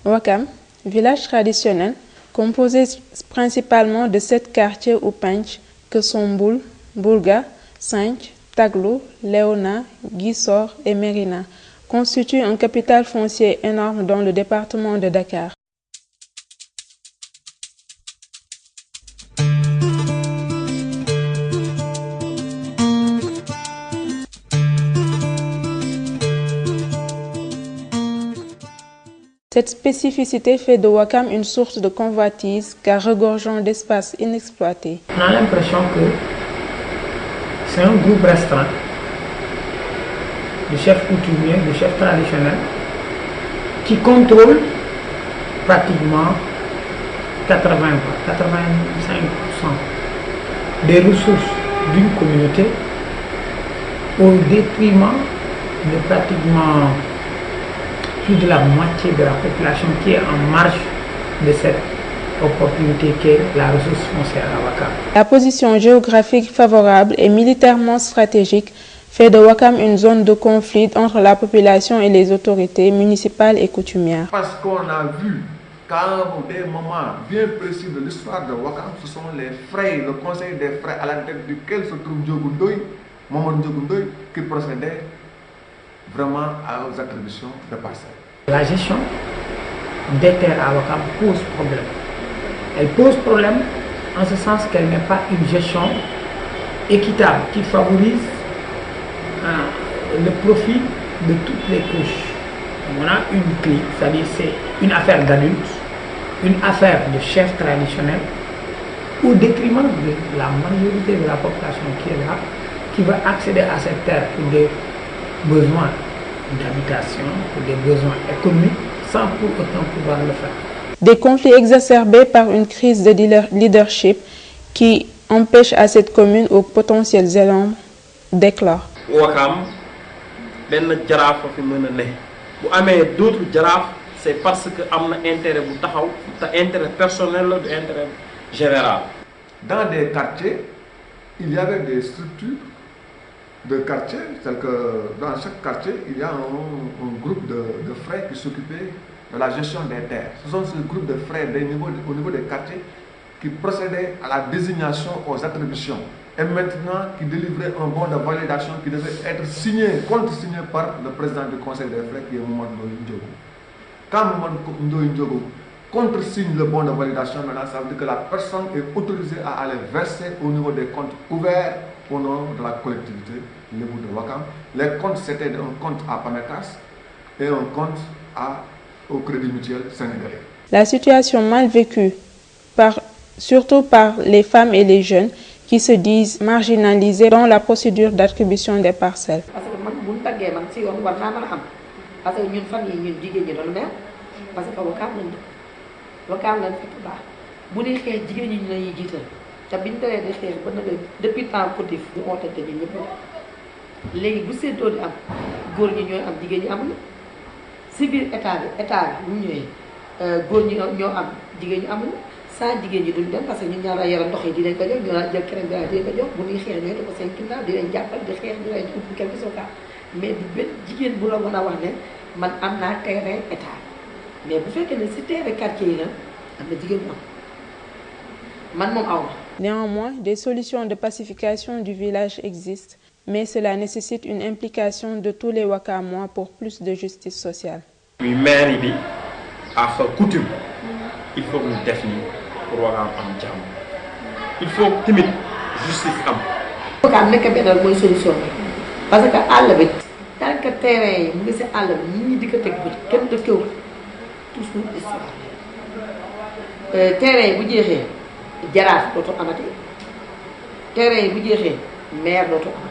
Ouakam, village traditionnel, composé principalement de 7 quartiers ou penc que sont Mboul, Boulga, Sanch, Taglo, Léona, Guissor et Mérina, constitue un capital foncier énorme dans le département de Dakar. Cette spécificité fait de Ouakam une source de convoitise car regorgeant d'espaces inexploités. On a l'impression que c'est un groupe restreint de chefs coutumiers, de chefs traditionnels qui contrôlent pratiquement 85% des ressources d'une communauté au détriment de pratiquement plus de la moitié de la population qui est en marge de cette opportunité qu'est la ressource foncière à Ouakam. La position géographique favorable et militairement stratégique fait de Ouakam une zone de conflit entre la population et les autorités municipales et coutumières. Parce qu'on a vu qu'à des moments bien précis de l'histoire de Ouakam, ce sont les frères, le conseil des frères à la tête duquel se trouve Ndiogou Ndoye, Mamadou Ndiogou Ndoye, qui procédait vraiment aux attributions de parcelles. La gestion des terres à Ouakam pose problème. Elle pose problème en ce sens qu'elle n'est pas une gestion équitable qui favorise le profit de toutes les couches. On a une clique, c'est-à-dire c'est une affaire d'adultes, une affaire de chefs traditionnels, au détriment de la majorité de la population qui est là, qui va accéder à cette terre pour des besoins d'habitation, pour des besoins économiques, sans pour autant pouvoir le faire. Des conflits exacerbés par une crise de leadership qui empêche à cette commune aux potentiels élans d'éclore. Ouakam, ben jaraaf fi mën a ne bu amee d'autres jaraaf c'est parce que am na intérêt bu taxaw te intérêt personnel la du intérêt général. Dans des quartiers, il y avait des structures de quartiers, telles que dans chaque quartier, il y a un groupe de frères qui s'occupaient de la gestion des terres. Ce sont ces groupes de frères au niveau des quartiers qui procédaient à la désignation aux attributions et maintenant qui délivraient un bon de validation qui devait être signé, contre-signé par le président du conseil des frères qui est Mamadou Ndoye Ndiogou. Quand Mamadou Ndoye Ndiogou contre-signe le bon de validation, maintenant ça veut dire que la personne est autorisée à aller verser au niveau des comptes ouverts au nom de la collectivité Lébou de Ouakam. Les comptes c'était un compte à Pamecas et un compte au Crédit Mutuel sénégalais. La situation mal vécue, surtout par les femmes et les jeunes, qui se disent marginalisés dans la procédure d'attribution des parcelles. Parce que man bu ñu taggee man si yoon war naa mën a am parce que ñun fan yi ñun jigéen ñi doon mer parce que Ouakam lañ dëkk Ouakam lañ fekk baax bu ñuy xeex jigéen ñi ñu lañuy jiital te biñ teree di xeex ba nag depuis temps cotif ñu ootante bi ñëpp léegi bu séddoo di am góor ñi ñooy am jigéen ñi amuñu si biir état bi bu ñëwee góor ñi ñoo am jigéen ñi amuñu saa jigéen ñi duñ dem parce que ñun ñaar yaram ndox yi dinañ ko jox ñu jël crème bi dinañ ko jox bu ñuy xeex ñooy ko seen ginnaaw dinañ jàppal di xeex di lay jox quelque chose ka mais du benn jigéen bu la mën a wax ne man am naa terrain état mais bu fekkee ne si terrain quartier yi la am na jigéen ñi am man moom aw ma. Néanmoins, des solutions de pacification du village existent, mais cela nécessite une implication de tous les Ouakamois pour plus de justice sociale. Oui, maire bi ak coutume il faut que ñu def nii pour Ouakam am jàmm il faut tamit justice am. Ouakam nekk benn mooy solution bi parce que àll bi tant que terrain yi mu ngi si àll bi ñi di ko teg bët kenn dëkkewul toujours histoire terrain yi bu jeexee jaraaf dootu amati terrain yi bu jeexee maire dootu amati.